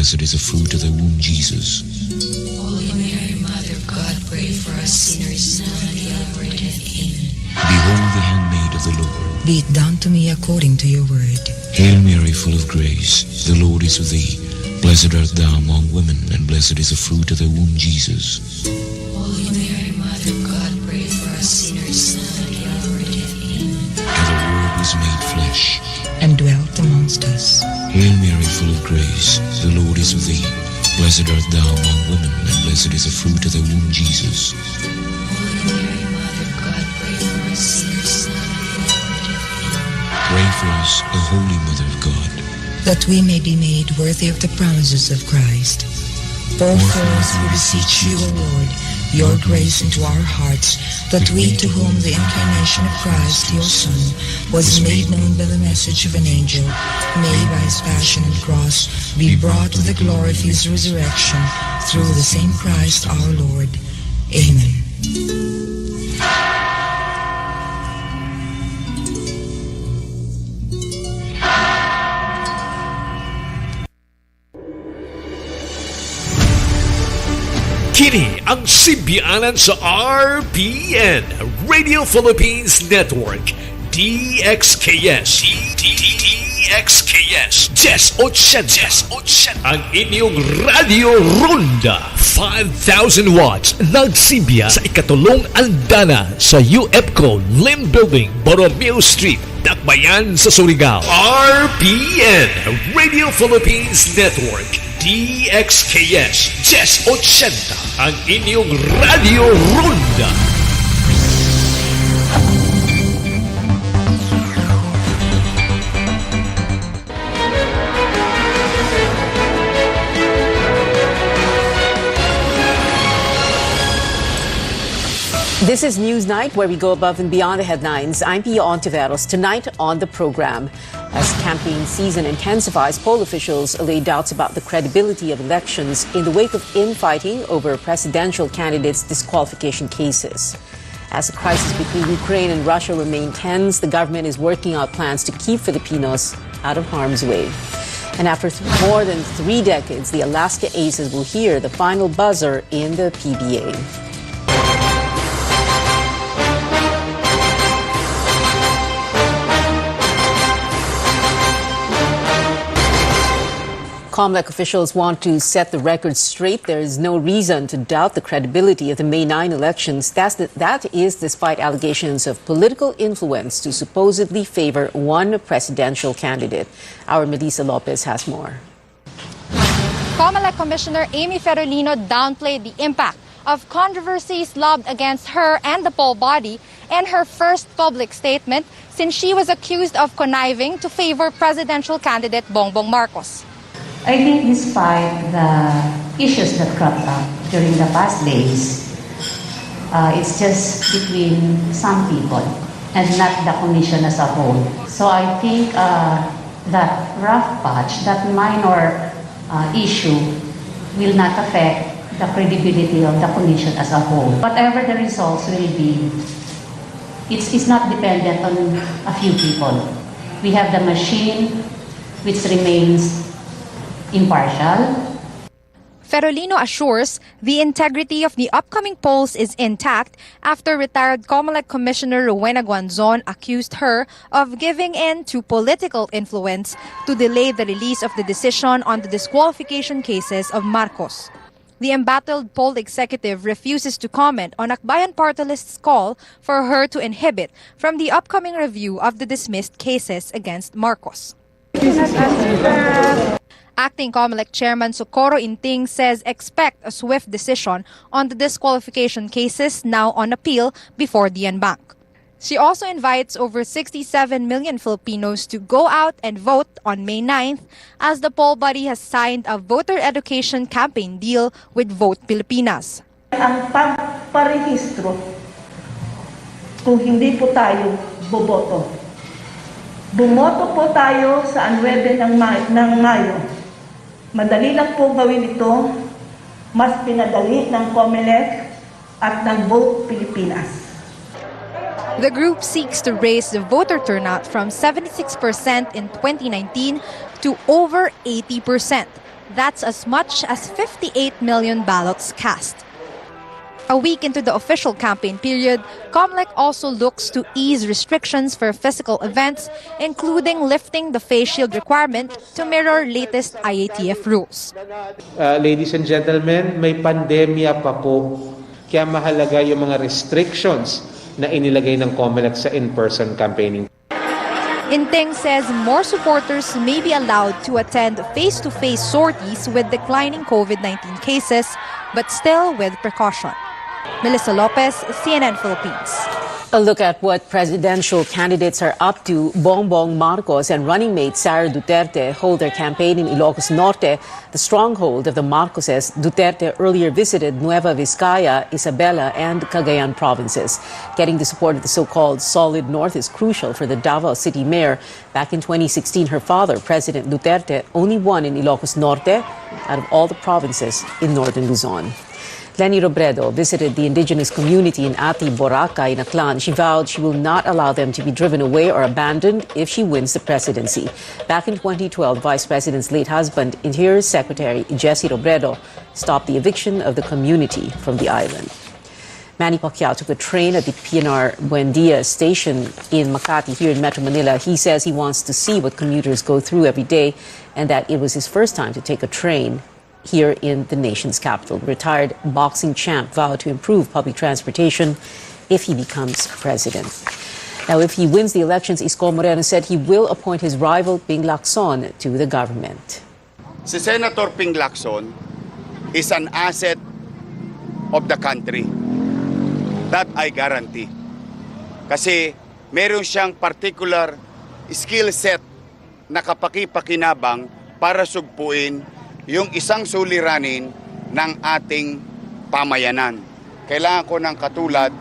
blessed is the fruit of thy womb, Jesus. Holy Mary, Mother of God, pray for us sinners now and at the hour of death. Amen. Behold the handmaid of the Lord. Be it done to me according to your word. Hail Mary, full of grace, the Lord is with thee. Blessed art thou among women, and blessed is the fruit of thy womb, Jesus. Holy Mary, Mother of God, pray for us sinners now and at the hour of death. Amen. And the Word was made flesh, And dwelt amongst us. Hail Mary, full of grace, the Lord is with thee. Blessed art thou among women, and blessed is the fruit of thy womb, Jesus. Holy Mary, Mother of God, pray for us sinners now and at the hour of death. Amen. Pray for us, O Holy Mother of God, That we may be made worthy of the promises of Christ. Pour forth, we beseech you, O Lord, your grace into our hearts, that we, to whom the incarnation of Christ, your Son, was made known by the message of an angel, may by his passion and cross be brought to the glory of his resurrection, through the same Christ our Lord. Amen. Kini ang simbiyanan sa RPN Radio Philippines Network DXKS DXKS 1080 ang inyong Radio Ronda 5,000 watts nagsimbiya sa ikatulong andana sa UEPCO Lim Building, Borromeo Street, Dakbayan sa Surigao. RPN Radio Philippines Network DXKS 1080 ang inyong Radio Ronda. This is News Night, where we go above and beyond the headlines. I'm Pia Ontiveros. Tonight on the program, as campaign season intensifies, poll officials allay doubts about the credibility of elections in the wake of infighting over presidential candidates' disqualification cases. As the crisis between Ukraine and Russia remain tense, the government is working out plans to keep Filipinos out of harm's way. And after more than 3 decades, the Alaska Aces will hear the final buzzer in the PBA. COMELEC officials want to set the record straight. There is no reason to doubt the credibility of the May 9 elections. That is despite allegations of political influence to supposedly favor one presidential candidate. Our Melissa Lopez has more. COMELEC Commissioner Amy Ferolino downplayed the impact of controversies lobbed against her and the poll body in her first public statement since she was accused of conniving to favor presidential candidate Bongbong Marcos. I think despite the issues that cropped up during the past days, it's just between some people and not the commission as a whole. So I think that rough patch, that minor issue will not affect the credibility of the commission as a whole. Whatever the results will be, it's not dependent on a few people. We have the machine which remains impartial. Ferolino assures the integrity of the upcoming polls is intact after retired COMELEC Commissioner Rowena Guanzon accused her of giving in to political influence to delay the release of the decision on the disqualification cases of Marcos. The embattled poll executive refuses to comment on Akbayan Party List's call for her to inhibit from the upcoming review of the dismissed cases against Marcos. Acting COMELEC Chairman Socorro Inting says expect a swift decision on the disqualification cases now on appeal before the Bank. She also invites over 67 million Filipinos to go out and vote on May 9th as the poll body has signed a voter education campaign deal with Vote Pilipinas. Ang pagparehistro, kung hindi po tayo boboto, bumoto po tayo sa 9 ng Mayo. Madali lang po gawin ito, mas pinadali ng COMELEC at ng Vote Pilipinas. The group seeks to raise the voter turnout from 76% in 2019 to over 80%. That's as much as 58 million ballots cast. A week into the official campaign period, COMELEC also looks to ease restrictions for physical events, including lifting the face shield requirement to mirror latest IATF rules. Ladies and gentlemen, may pandemya pa po. Kaya mahalaga yung mga restrictions na inilagay ng COMELEC sa in-person campaigning. Inting says more supporters may be allowed to attend face-to-face sorties with declining COVID-19 cases, but still with precaution. Melissa Lopez, CNN Philippines. A look at what presidential candidates are up to. Bongbong Marcos and running mate Sara Duterte hold their campaign in Ilocos Norte, the stronghold of the Marcoses. Duterte earlier visited Nueva Vizcaya, Isabela, and Cagayan provinces. Getting the support of the so-called Solid North is crucial for the Davao City mayor. Back in 2016, her father, President Duterte, only won in Ilocos Norte out of all the provinces in northern Luzon. Lenny Robredo visited the indigenous community in Ati Boracay in Aklan. She vowed she will not allow them to be driven away or abandoned if she wins the presidency. Back in 2012, Vice President's late husband, Interior Secretary Jesse Robredo, stopped the eviction of the community from the island. Manny Pacquiao took a train at the PNR Buendia station in Makati here in Metro Manila. He says he wants to see what commuters go through every day and that it was his first time to take a train here in the nation's capital. Retired boxing champ vowed to improve public transportation if he becomes president. Now, if he wins the elections, Isko Moreno said he will appoint his rival Ping Lacson to the government. Si Senator Ping Lacson is an asset of the country. That I guarantee. Kasi meron siyang particular skill set na kapakipakinabang para sugpuin yung isang suliranin ng ating pamayanan. Kailangan ko ng katulad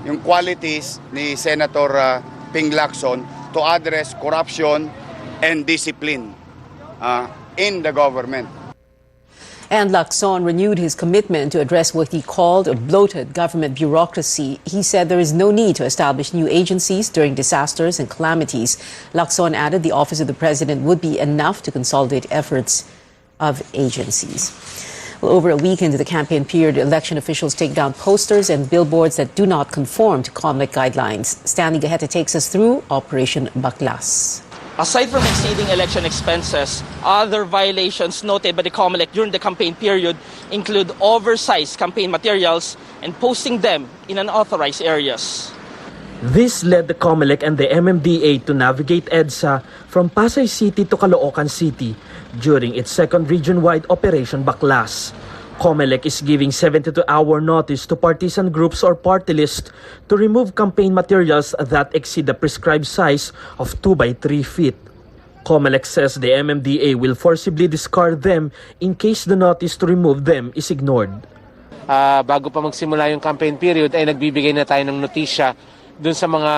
yung qualities ni Senator Ping Lacson to address corruption and discipline in the government. And Lacson renewed his commitment to address what he called a bloated government bureaucracy. He said there is no need to establish new agencies during disasters and calamities. Lacson added the Office of the President would be enough to consolidate efforts of agencies. Well, over a week into the campaign period, election officials take down posters and billboards that do not conform to COMELEC guidelines. Stanley Gaheta takes us through Operation Baklas. Aside from exceeding election expenses, other violations noted by the COMELEC during the campaign period include oversized campaign materials and posting them in unauthorized areas. This led the COMELEC and the MMDA to navigate EDSA from Pasay City to Caloocan City during its second region-wide Operation Baklas. COMELEC is giving 72-hour notice to partisan groups or party lists to remove campaign materials that exceed the prescribed size of 2 by 3 feet. COMELEC says the MMDA will forcibly discard them in case the notice to remove them is ignored. Bago pa magsimula yung campaign period ay nagbibigay na tayo ng notisya dun sa mga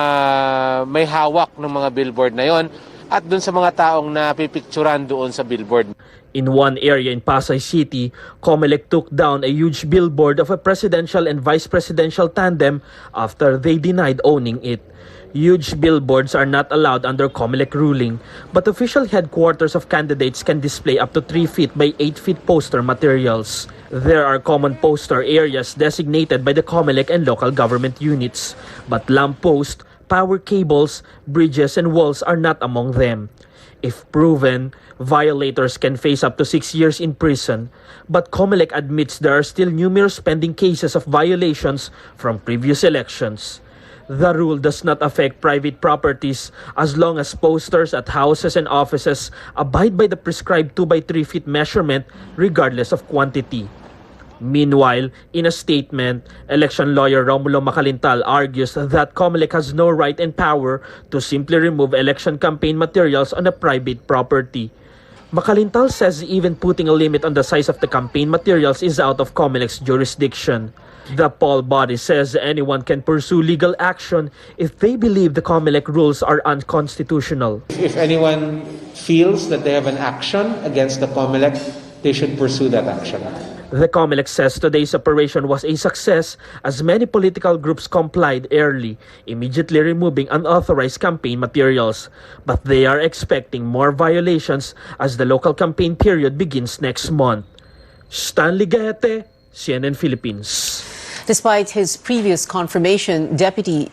may hawak ng mga billboard na yon at dun sa mga taong napipicturan doon sa billboard. In one area in Pasay City, COMELEC took down a huge billboard of a presidential and vice presidential tandem after they denied owning it. Huge billboards are not allowed under COMELEC ruling, but official headquarters of candidates can display up to 3 feet by 8 feet poster materials. There are common poster areas designated by the COMELEC and local government units, but lampposts, power cables, bridges, and walls are not among them. If proven, violators can face up to 6 years in prison, but COMELEC admits there are still numerous pending cases of violations from previous elections. The rule does not affect private properties as long as posters at houses and offices abide by the prescribed 2 by 3 feet measurement regardless of quantity. Meanwhile, in a statement, election lawyer Romulo Macalintal argues that COMELEC has no right and power to simply remove election campaign materials on a private property. Macalintal says even putting a limit on the size of the campaign materials is out of COMELEC's jurisdiction. The poll body says anyone can pursue legal action if they believe the COMELEC rules are unconstitutional. If anyone feels that they have an action against the COMELEC, they should pursue that action. The COMELEC says today's operation was a success as many political groups complied early, immediately removing unauthorized campaign materials. But they are expecting more violations as the local campaign period begins next month. Stanley Gaete, CNN Philippines. Despite his previous confirmation,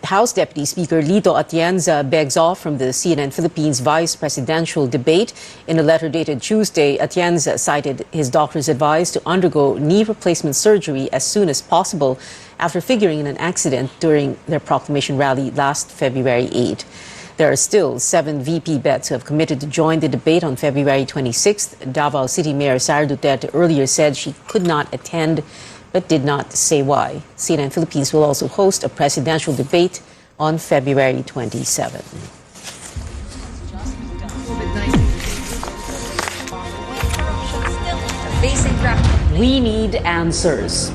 House Deputy Speaker Lito Atienza begs off from the CNN Philippines vice presidential debate. In a letter dated Tuesday, Atienza cited his doctor's advice to undergo knee replacement surgery as soon as possible after figuring in an accident during their proclamation rally last February 8. There are still 7 VP bets who have committed to join the debate on February 26th. Davao City Mayor Sara Duterte earlier said she could not attend but did not say why. CNN Philippines will also host a presidential debate on February 27. We need answers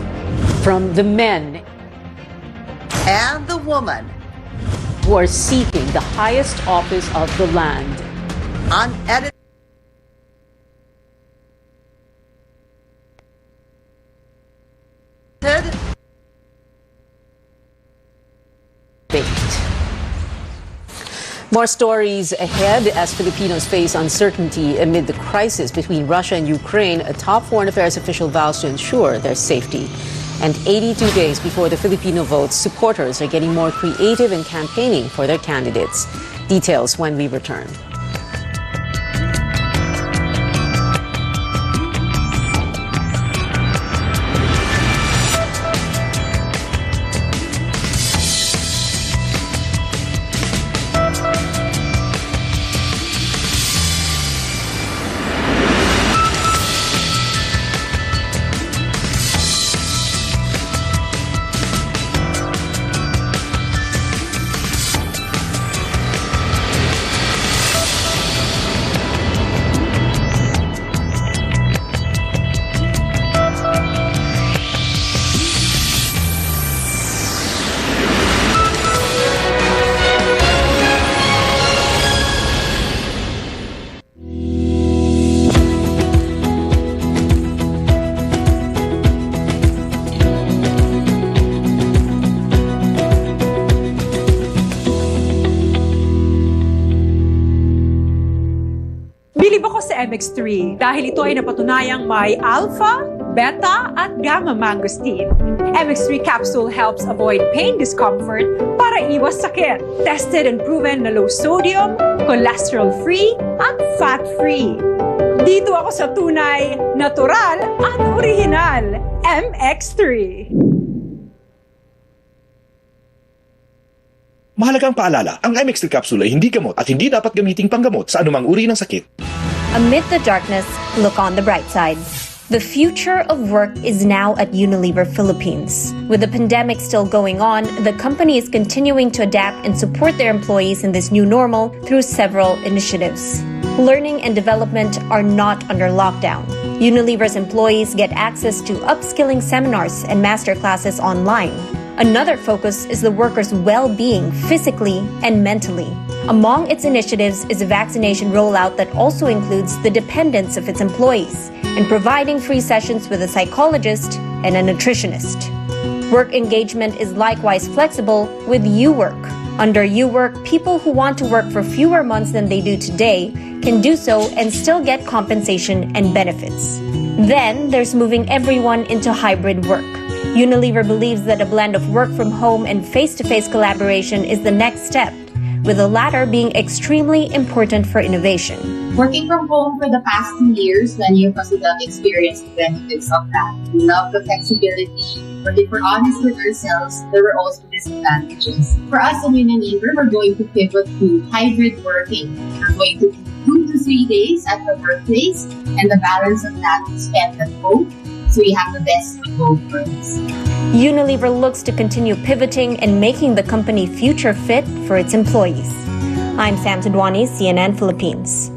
from the men and the woman who are seeking the highest office of the land. Unedited. More stories ahead as Filipinos face uncertainty amid the crisis between Russia and Ukraine. A top foreign affairs official vows to ensure their safety. And 82 days before the Filipino vote, supporters are getting more creative in campaigning for their candidates. Details when we return. MX3 dahil ito ay napatunayang may alpha, beta at gamma mangosteen. MX3 capsule helps avoid pain discomfort para iwas sakit. Tested and proven na low sodium, cholesterol-free at fat-free. Dito ako sa tunay, natural at original. MX3. Mahalagang paalala, ang MX3 capsule ay hindi gamot at hindi dapat gamiting panggamot sa anumang uri ng sakit. Amid the darkness, look on the bright side. The future of work is now at Unilever Philippines. With the pandemic still going on, the company is continuing to adapt and support their employees in this new normal through several initiatives. Learning and development are not under lockdown. Unilever's employees get access to upskilling seminars and masterclasses online. Another focus is the workers' well-being physically and mentally. Among its initiatives is a vaccination rollout that also includes the dependents of its employees and providing free sessions with a psychologist and a nutritionist. Work engagement is likewise flexible with U-Work. Under U-Work, people who want to work for fewer months than they do today can do so and still get compensation and benefits. Then there's moving everyone into hybrid work. Unilever believes that a blend of work from home and face-to-face collaboration is the next step, with the latter being extremely important for innovation. Working from home for the past 2 years, many of us have experienced the benefits of that. We love the flexibility, but if we're honest with ourselves, there were also disadvantages. For us at Unilever, we're going to pivot to hybrid working. We're going to do 2 to 3 days at the workplace, and the balance of that we spend at home. So we have the best of both worlds. Unilever looks to continue pivoting and making the company future fit for its employees. I'm Sam Tudwani, CNN Philippines.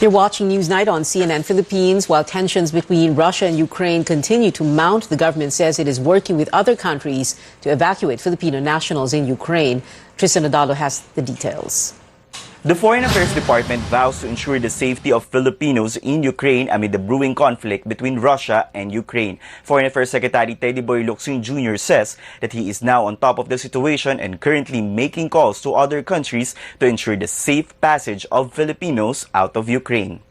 You're watching Newsnight on CNN Philippines. While tensions between Russia and Ukraine continue to mount, the government says it is working with other countries to evacuate Filipino nationals in Ukraine. Tristan Odalo has the details. The Foreign Affairs Department vows to ensure the safety of Filipinos in Ukraine amid the brewing conflict between Russia and Ukraine. Foreign Affairs Secretary Teddy Boy Locsin Jr. says that he is now on top of the situation and currently making calls to other countries to ensure the safe passage of Filipinos out of Ukraine.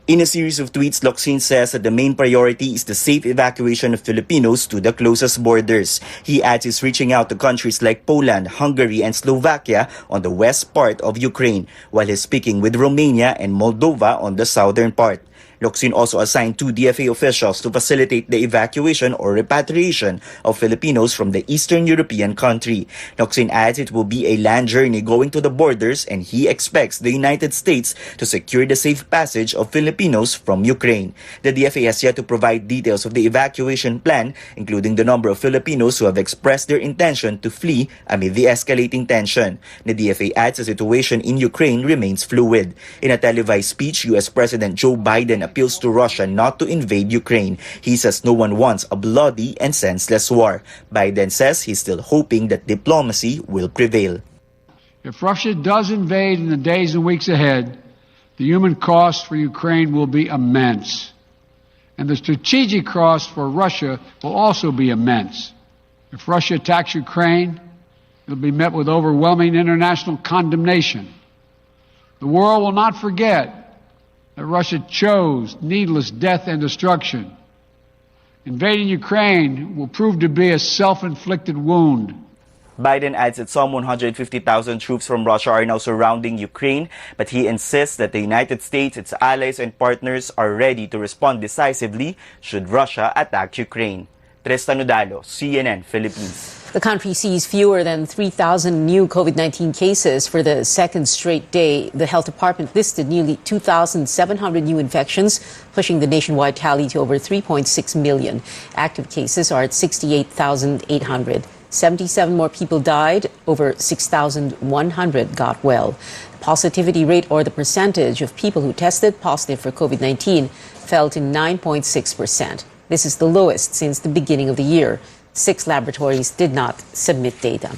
In a series of tweets, Locsin says that the main priority is the safe evacuation of Filipinos to the closest borders. He adds he's reaching out to countries like Poland, Hungary, and Slovakia on the west part of Ukraine, while he's speaking with Romania and Moldova on the southern part. Locsin also assigned 2 DFA officials to facilitate the evacuation or repatriation of Filipinos from the Eastern European country. Locsin adds it will be a land journey going to the borders and he expects the United States to secure the safe passage of Filipinos from Ukraine. The DFA has yet to provide details of the evacuation plan, including the number of Filipinos who have expressed their intention to flee amid the escalating tension. The DFA adds the situation in Ukraine remains fluid. In a televised speech, U.S. President Joe Biden appeals to Russia not to invade Ukraine. He says no one wants a bloody and senseless war. Biden says he's still hoping that diplomacy will prevail. If Russia does invade in the days and weeks ahead, the human cost for Ukraine will be immense. And the strategic cost for Russia will also be immense. If Russia attacks Ukraine, it'll be met with overwhelming international condemnation. The world will not forget that Russia chose needless death and destruction. Invading Ukraine will prove to be a self-inflicted wound. Biden adds that some 150,000 troops from Russia are now surrounding Ukraine, but he insists that the United States, its allies and partners are ready to respond decisively should Russia attack Ukraine. Tristan Udalo, CNN, Philippines. The country sees fewer than 3,000 new COVID-19 cases for the second straight day. The health department listed nearly 2,700 new infections, pushing the nationwide tally to over 3.6 million. Active cases are at 68,800. 77 more people died. Over 6,100 got well. The positivity rate, or the percentage of people who tested positive for COVID-19, fell to 9.6%. This is the lowest since the beginning of the year. 6 laboratories did not submit data.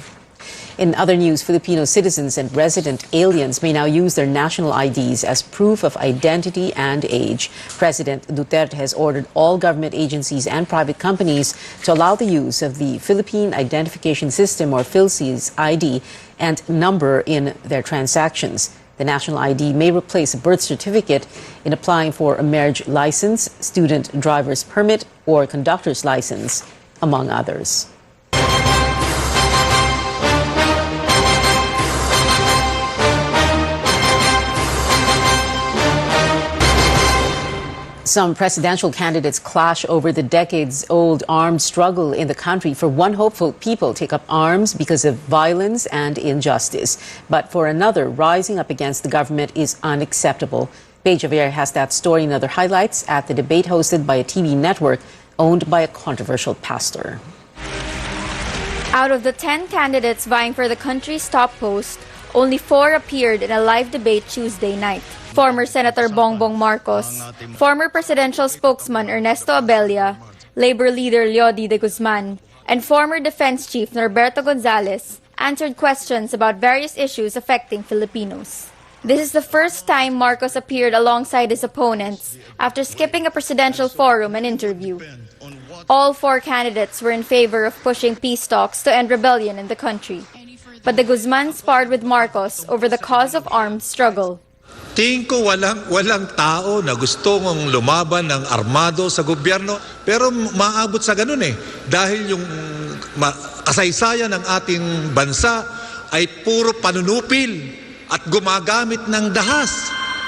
In other news, Filipino citizens and resident aliens may now use their national IDs as proof of identity and age. President Duterte has ordered all government agencies and private companies to allow the use of the Philippine Identification System, or PhilSys ID, and number in their transactions. The national ID may replace a birth certificate in applying for a marriage license, student driver's permit, or conductor's license, among others. Some presidential candidates clash over the decades-old armed struggle in the country. For one, hopeful people take up arms because of violence and injustice. But for another, rising up against the government is unacceptable. Paige Javier has that story and other highlights at the debate hosted by a TV network owned by a controversial pastor. Out of the 10 candidates vying for the country's top post, only 4 appeared in a live debate Tuesday night. Former Senator Bongbong Marcos, former presidential spokesman Ernesto Abella, labor leader Leody de Guzman, and former defense chief Norberto Gonzales answered questions about various issues affecting Filipinos. This is the first time Marcos appeared alongside his opponents after skipping a presidential forum and interview. All 4 candidates were in favor of pushing peace talks to end rebellion in the country. But de Guzman sparred with Marcos over the cause of armed struggle. Tingin ko walang tao na gusto mong lumaban ng armado sa gobyerno, pero maabot sa ganun dahil yung kasaysayan ng ating bansa ay puro panunupil at gumagamit ng dahas,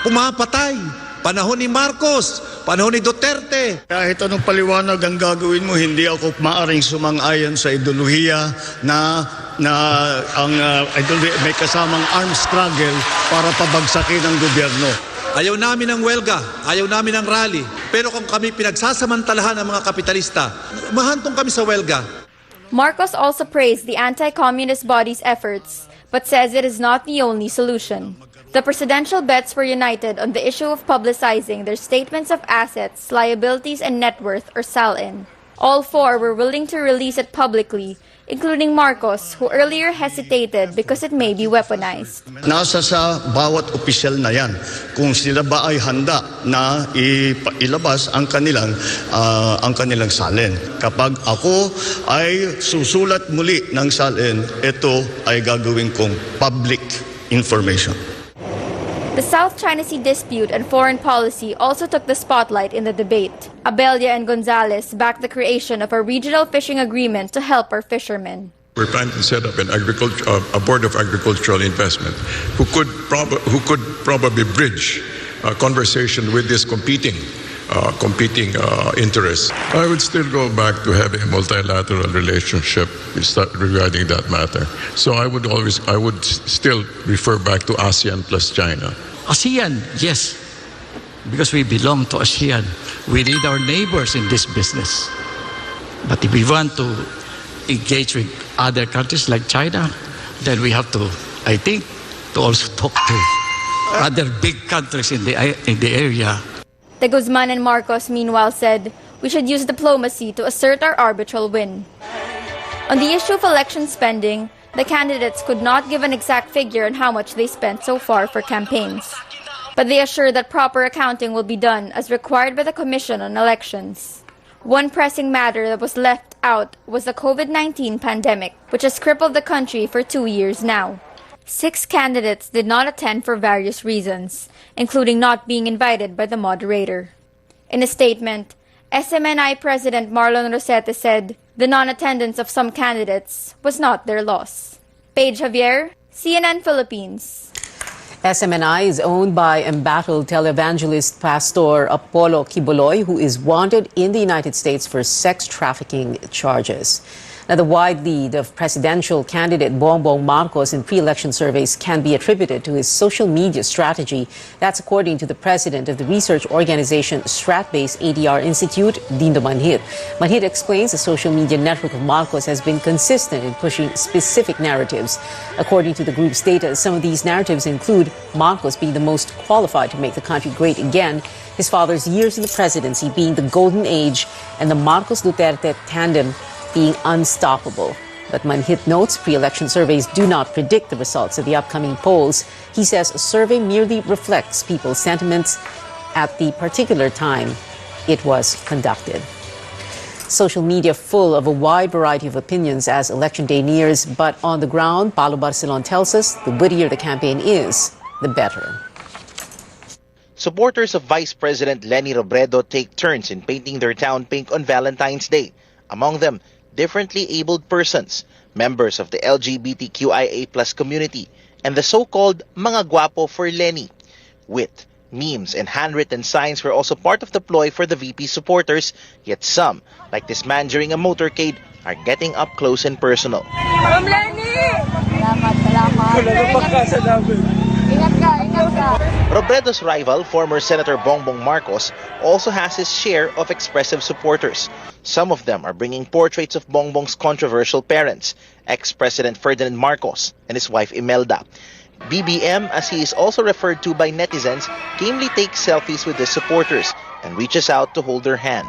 pumapatay. Panahon ni Marcos, panahon ni Duterte. Kahit anong paliwanag ang gagawin mo, hindi ako maaring sumang-ayon sa ideolohiya na ang may kasamang armed struggle para pabagsakin ang gobyerno. Ayaw namin ng welga, ayaw namin ng rally. Pero kung kami pinagsasamantalahan ng mga kapitalista, mahantong kami sa welga. Marcos also praised the anti-communist body's efforts, but says it is not the only solution. The presidential bets were united on the issue of publicizing their statements of assets, liabilities, and net worth, or SALN. All 4 were willing to release it publicly including Marcos, who earlier hesitated because it may be weaponized. Nasa sa bawat opisyal na yan kung sila ba ay handa na ilabas ang kanilang salin. Kapag ako ay susulat muli ng salin, ito ay gagawin kong public information. The South China Sea dispute and foreign policy also took the spotlight in the debate. Abella and Gonzalez backed the creation of a regional fishing agreement to help our fishermen. We're planning to set up a board of agricultural investment who could probably bridge a conversation with this competing interests. I would still go back to having a multilateral relationship regarding that matter. So I would still refer back to ASEAN plus China. ASEAN, yes, because we belong to ASEAN. We need our neighbors in this business. But if we want to engage with other countries like China, then we have to, I think, to also talk to other big countries in the area. De Guzman and Marcos, meanwhile, said we should use diplomacy to assert our arbitral win. On the issue of election spending, the candidates could not give an exact figure on how much they spent so far for campaigns. But they assure that proper accounting will be done as required by the Commission on Elections. One pressing matter that was left out was the COVID-19 pandemic, which has crippled the country for 2 years now. 6 candidates did not attend for various reasons, including not being invited by the moderator. In a statement, SMNI President Marlon Rosete said the non-attendance of some candidates was not their loss. Paige Javier, CNN Philippines. SMNI is owned by embattled televangelist Pastor Apollo Quiboloy, who is wanted in the United States for sex trafficking charges. Now, the wide lead of presidential candidate Bongbong Marcos in pre-election surveys can be attributed to his social media strategy. That's according to the president of the research organization Strat-based ADR Institute, Dindo Manhit. Manhit explains the social media network of Marcos has been consistent in pushing specific narratives. According to the group's data, some of these narratives include Marcos being the most qualified to make the country great again, his father's years in the presidency being the golden age, and the Marcos-Duterte tandem being unstoppable. But Manhit notes pre-election surveys do not predict the results of the upcoming polls. He says a survey merely reflects people's sentiments at the particular time it was conducted. Social media full of a wide variety of opinions as election day nears, but on the ground, Paulo Barcelon tells us the wittier the campaign is, the better. Supporters of Vice President Leni Robredo take turns in painting their town pink on Valentine's Day. Among them, differently abled persons, members of the LGBTQIA+ community, and the so-called mga guwapo for Leni. Wit, memes, and handwritten signs were also part of the ploy for the VP supporters, yet some, like this man during a motorcade, are getting up close and personal. Ma'am Leni! Salamat! Robredo's rival, former Senator Bongbong Marcos, also has his share of expressive supporters. Some of them are bringing portraits of Bongbong's controversial parents, ex-President Ferdinand Marcos and his wife Imelda. BBM, as he is also referred to by netizens, gamely takes selfies with his supporters and reaches out to hold their hand.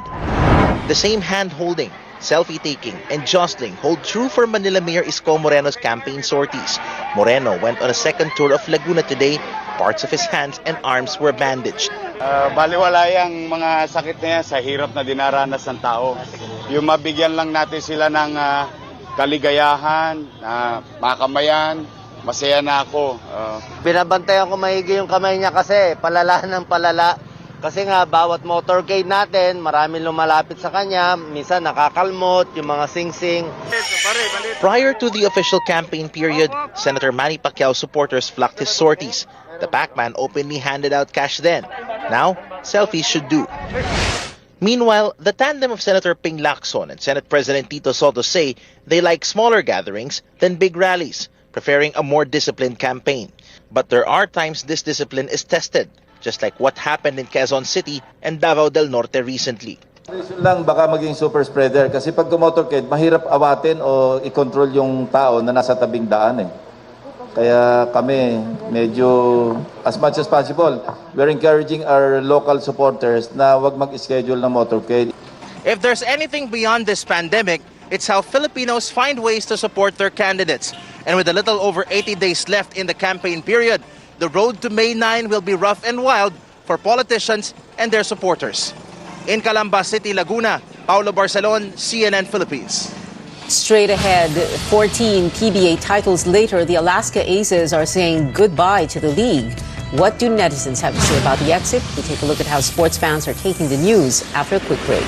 The same hand-holding, selfie-taking, and jostling hold true for Manila Mayor Isko Moreno's campaign sorties. Moreno went on a second tour of Laguna today. Parts of his hands and arms were bandaged. Baliwala yung mga sakit na yan sa hirap na dinaranas ng tao. Yung mabigyan lang natin sila ng kaligayahan, makamayan, masaya na ako. Binabantayan ko maigi yung kamay niya kasi palala ng palala. Kasi nga, bawat motorcade natin, maraming lumalapit sa kanya, minsan nakakalmot, yung mga sing-sing. Prior to the official campaign period, Senator Manny Pacquiao supporters flocked his sorties. The Pac-Man openly handed out cash then. Now, selfies should do. Meanwhile, the tandem of Senator Ping Lacson and Senate President Tito Soto say they like smaller gatherings than big rallies, preferring a more disciplined campaign. But there are times this discipline is tested, just like what happened in Quezon City and Davao del Norte recently. Lang baka maging super spreader kasi pag tumotorcade, mahirap awatin o i-control yung tao na nasa tabing daan eh. Kaya kami medyo as much as possible, we're encouraging our local supporters na wag mag-schedule ng motorcade. If there's anything beyond this pandemic, it's how Filipinos find ways to support their candidates. And with a little over 80 days left in the campaign period, the road to May 9 will be rough and wild for politicians and their supporters. In Calamba City, Laguna, Paulo Barcelon, CNN Philippines. Straight ahead, 14 PBA titles later, the Alaska Aces are saying goodbye to the league. What do netizens have to say about the exit? We take a look at how sports fans are taking the news after a quick break.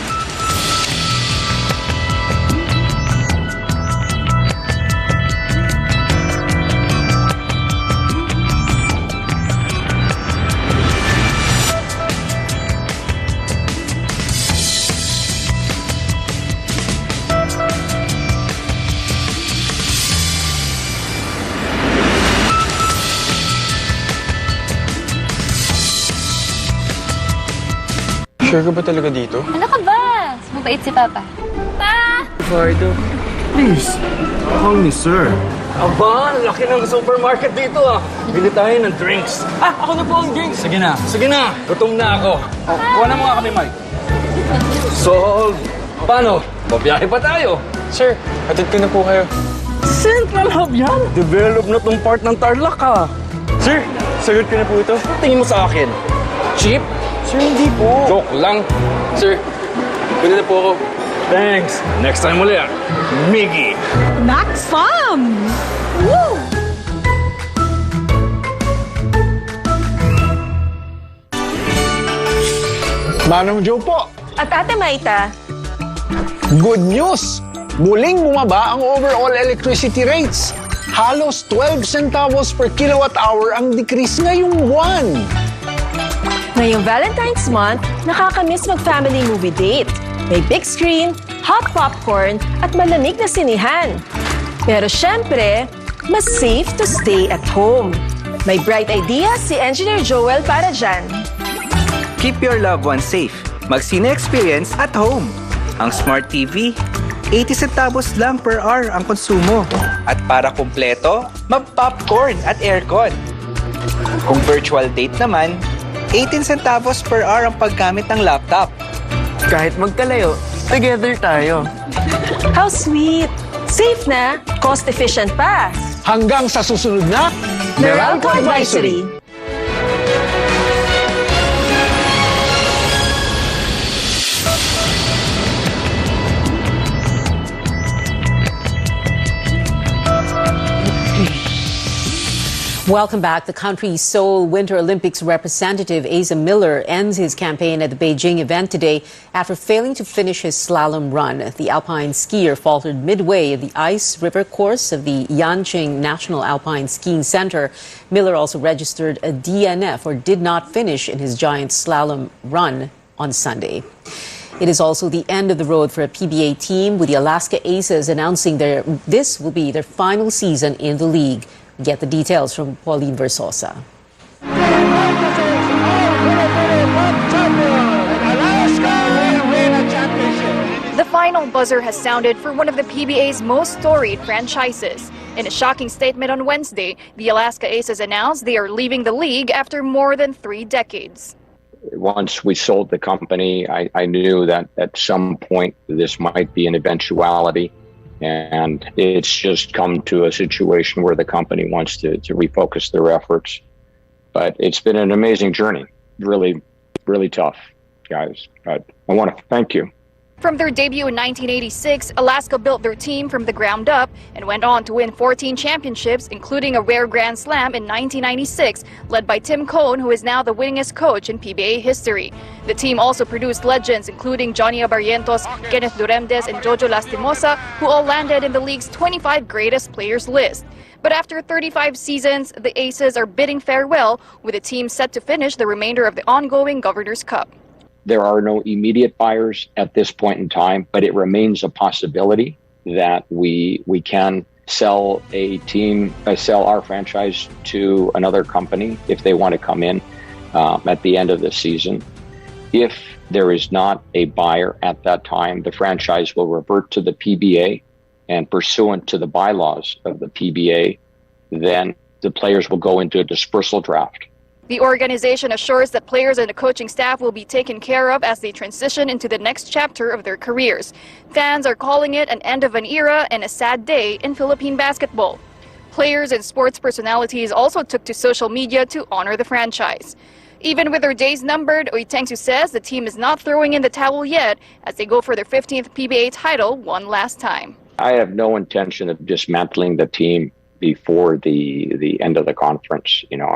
Sure ka ba talaga dito? Ano ka ba? Mabait si Papa. Pa! Ricardo, please, call me sir. Aba, laki ng supermarket dito ah. Bili tayo ng drinks. Ah, ako na po ang drinks. Sige na. Gutom na ako. Oh, kuha na mo nga kami, Mike. Sold. Paano? Babiyahe pa tayo. Sir, hatid ko na po kayo. Central Hub yan. Develop na tong part ng Tarlac ah. Sir, sagot ko na po ito. Tingin mo sa akin. Cheap? Sir, hindi po. Joke lang. Sir, pwede na po ako. Thanks. Next time ulit. Miggy. Max Fun! Woo! Manong Joe po. At Ate Maita, Good news! Muling bumaba ang overall electricity rates. Halos 12 centavos per kilowatt hour ang decrease ngayong buwan. ngayong Valentine's month, nakakamiss mag-family movie date. May big screen, hot popcorn, at malamig na sinihan. Pero syempre, mas safe to stay at home. May bright idea si Engineer Joel para dyan. Keep your loved ones safe. Mag-cine experience at home. Ang Smart TV, 80 centavos lang per hour ang konsumo. At para kumpleto, mag-popcorn at aircon. Kung virtual date naman, 18 centavos per hour ang paggamit ng laptop. Kahit magkalayo, together tayo. How sweet! Safe na, cost-efficient pa. Hanggang sa susunod na Meralco Advisory. Welcome back. The country's Seoul Winter Olympics representative Asa Miller ends his campaign at the Beijing event today after failing to finish his slalom run. The alpine skier faltered midway at the ice river course of the Yanqing National Alpine Skiing Center. Miller also registered a DNF, or did not finish, in his giant slalom run on Sunday. It is also the end of the road for a PBA team, with the Alaska Aces announcing this will be their final season in the league. Get the details from Pauline Versosa. The final buzzer has sounded for one of the PBA's most storied franchises. In a shocking statement on Wednesday, the Alaska Aces announced they are leaving the league after more than 3 decades. Once we sold the company, I knew that at some point this might be an eventuality. And it's just come to a situation where the company wants to refocus their efforts. But it's been an amazing journey. Really, really tough, guys. But I want to thank you. From their debut in 1986, Alaska built their team from the ground up and went on to win 14 championships, including a rare Grand Slam in 1996, led by Tim Cohn, who is now the winningest coach in PBA history. The team also produced legends including Johnny Abarrientos, Kenneth Duremdes, and Jojo Lastimosa, who all landed in the league's 25 greatest players list. But after 35 seasons, the Aces are bidding farewell, with the team set to finish the remainder of the ongoing Governor's Cup. There are no immediate buyers at this point in time, but it remains a possibility that we can sell sell our franchise to another company if they want to come in at the end of the season. If there is not a buyer at that time, the franchise will revert to the PBA, and pursuant to the bylaws of the PBA, then the players will go into a dispersal draft. The organization assures that players and the coaching staff will be taken care of as they transition into the next chapter of their careers. Fans are calling it an end of an era and a sad day in Philippine basketball. Players and sports personalities also took to social media to honor the franchise. Even with their days numbered, Oitengsu says the team is not throwing in the towel yet as they go for their 15th PBA title one last time. I have no intention of dismantling the team before the end of the conference. You know,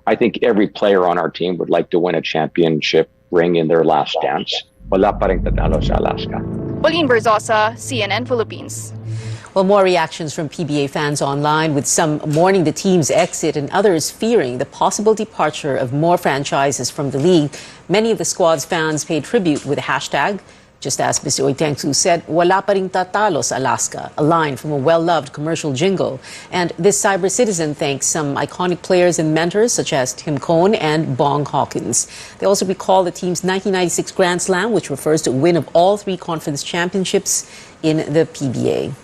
I think every player on our team would like to win a championship ring in their last dance. Wala pa ring tatalo sa Alaska. Pauline Berzosa, CNN Philippines. Well, more reactions from PBA fans online, with some mourning the team's exit and others fearing the possible departure of more franchises from the league. Many of the squad's fans paid tribute with a hashtag. Just as Mr. Oitengsu said, wala pa ring tatalo sa Alaska, a line from a well-loved commercial jingle. And this cyber citizen thanks some iconic players and mentors such as Tim Cone and Bong Hawkins. They also recall the team's 1996 Grand Slam, which refers to a win of all 3 conference championships in the PBA.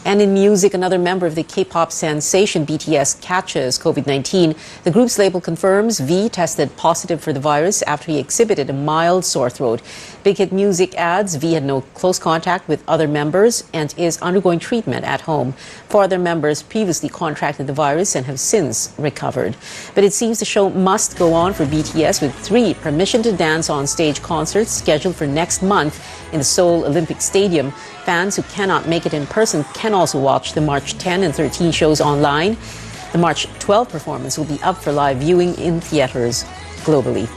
And in music, another member of the K-pop sensation BTS catches COVID-19. The group's label confirms V tested positive for the virus after he exhibited a mild sore throat. Big Hit Music adds V had no close contact with other members and is undergoing treatment at home. 4 other members previously contracted the virus and have since recovered. But it seems the show must go on for BTS, with 3 permission to dance on stage concerts scheduled for next month in the Seoul Olympic Stadium. Fans who cannot make it in person can also watch the March 10 and 13 shows online. The March 12 performance will be up for live viewing in theaters globally.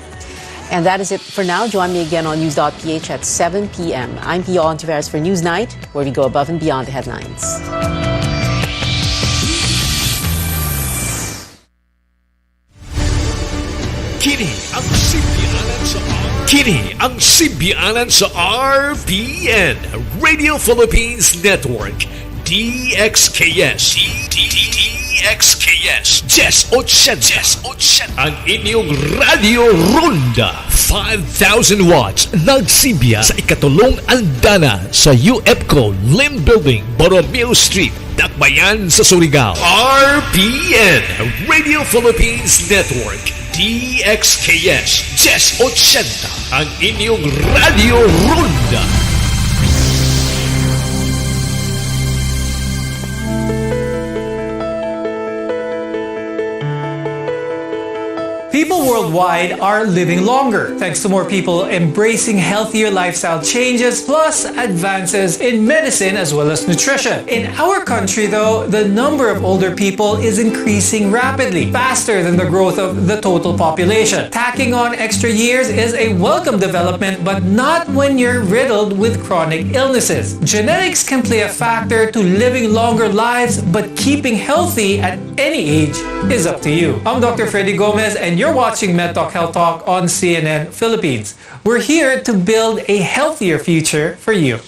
And that is it for now. Join me again on news.ph at 7 p.m. I'm Pio Ontiveros for Newsnight, where we go above and beyond the headlines. Kini ang simbianan sa RPN Radio Philippines Network DXKS DXKS Jess 80 ang inyong Radio Ronda 5,000 watts nagsimbiya sa ikatulong andana sa UFCO Lim Building, Borromeo Street, Dakbayan sa Surigao. RPN Radio Philippines Network DXKS Jess 80 ang inyong Radio Ronda. People worldwide are living longer thanks to more people embracing healthier lifestyle changes plus advances in medicine as well as nutrition. In our country, though, the number of older people is increasing rapidly, faster than the growth of the total population. Tacking on extra years is a welcome development, but not when you're riddled with chronic illnesses. Genetics can play a factor to living longer lives, but keeping healthy at any age is up to you. I'm Dr. Freddy Gomez, and you're watching MedTalk Health Talk on CNN Philippines. We're here to build a healthier future for you.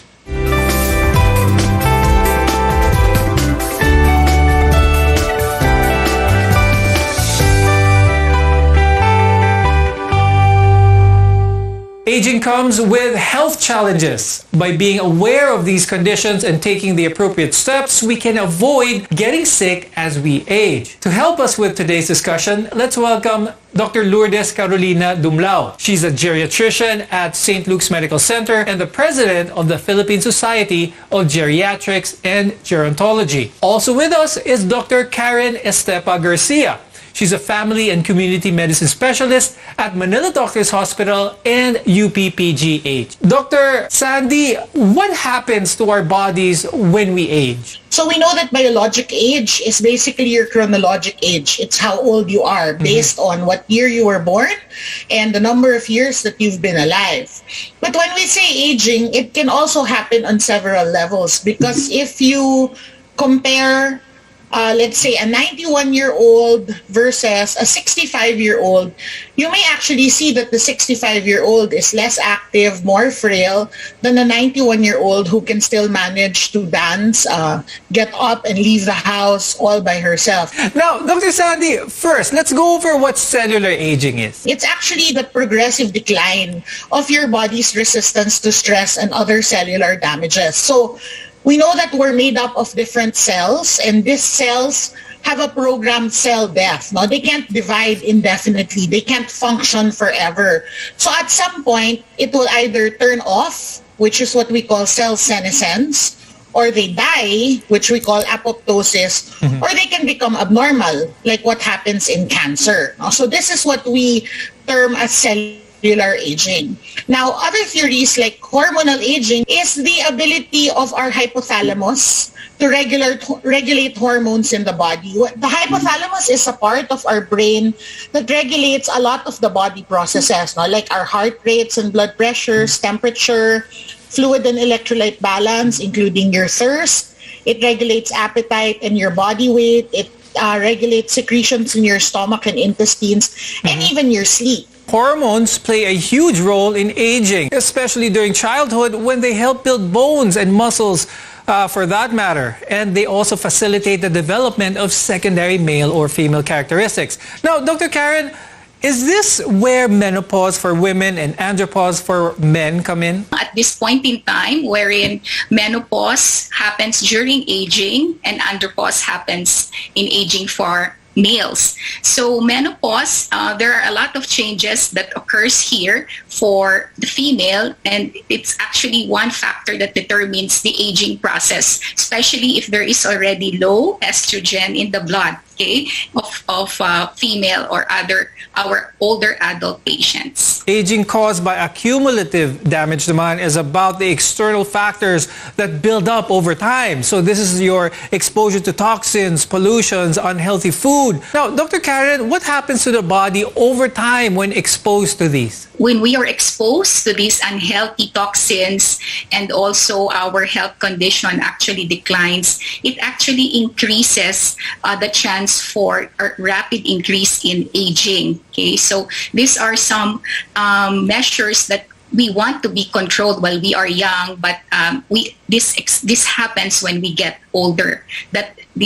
Aging comes with health challenges. By being aware of these conditions and taking the appropriate steps, we can avoid getting sick as we age. To help us with today's discussion, let's welcome Dr. Lourdes Carolina Dumlao. She's a geriatrician at St. Luke's Medical Center and the president of the Philippine Society of Geriatrics and Gerontology. Also with us is Dr. Karen Estepa Garcia. She's a family and community medicine specialist at Manila Doctors Hospital and UPPGH. Dr. Sandy, what happens to our bodies when we age? So we know that biologic age is basically your chronologic age. It's how old you are based on what year you were born and the number of years that you've been alive. But when we say aging, it can also happen on several levels, because if you compare let's say a 91-year-old versus a 65-year-old, you may actually see that the 65-year-old is less active, more frail than a 91-year-old who can still manage to dance, get up and leave the house all by herself. Now, Dr. Sandy, first, let's go over what cellular aging is. It's actually the progressive decline of your body's resistance to stress and other cellular damages. So we know that we're made up of different cells, and these cells have a programmed cell death. No, they can't divide indefinitely. They can't function forever. So at some point, it will either turn off, which is what we call cell senescence, or they die, which we call apoptosis, or they can become abnormal, like what happens in cancer. No? So this is what we term as cellular aging. Now, other theories like hormonal aging is the ability of our hypothalamus to regulate hormones in the body. The hypothalamus is a part of our brain that regulates a lot of the body processes, no? Like our heart rates and blood pressures, temperature, fluid and electrolyte balance, including your thirst. It regulates appetite and your body weight. It regulates secretions in your stomach and intestines, and even your sleep. Hormones play a huge role in aging, especially during childhood when they help build bones and muscles for that matter. And they also facilitate the development of secondary male or female characteristics. Now, Dr. Karen, is this where menopause for women and andropause for men come in? At this point in time, wherein menopause happens during aging and andropause happens in aging for males. So menopause, there are a lot of changes that occurs here for the female, and it's actually one factor that determines the aging process, especially if there is already low estrogen in the blood, okay, of female or our older adult patients. Aging caused by accumulative damage naman is about the external factors that build up over time. So this is your exposure to toxins, pollutions, unhealthy food. Now, Dr. Karen, what happens to the body over time when exposed to these? When we are exposed to these unhealthy toxins and also our health condition actually declines, it actually increases the chance for a rapid increase in aging. Okay, so these are some measures that we want to be controlled while we are young, but this happens when we get older. That the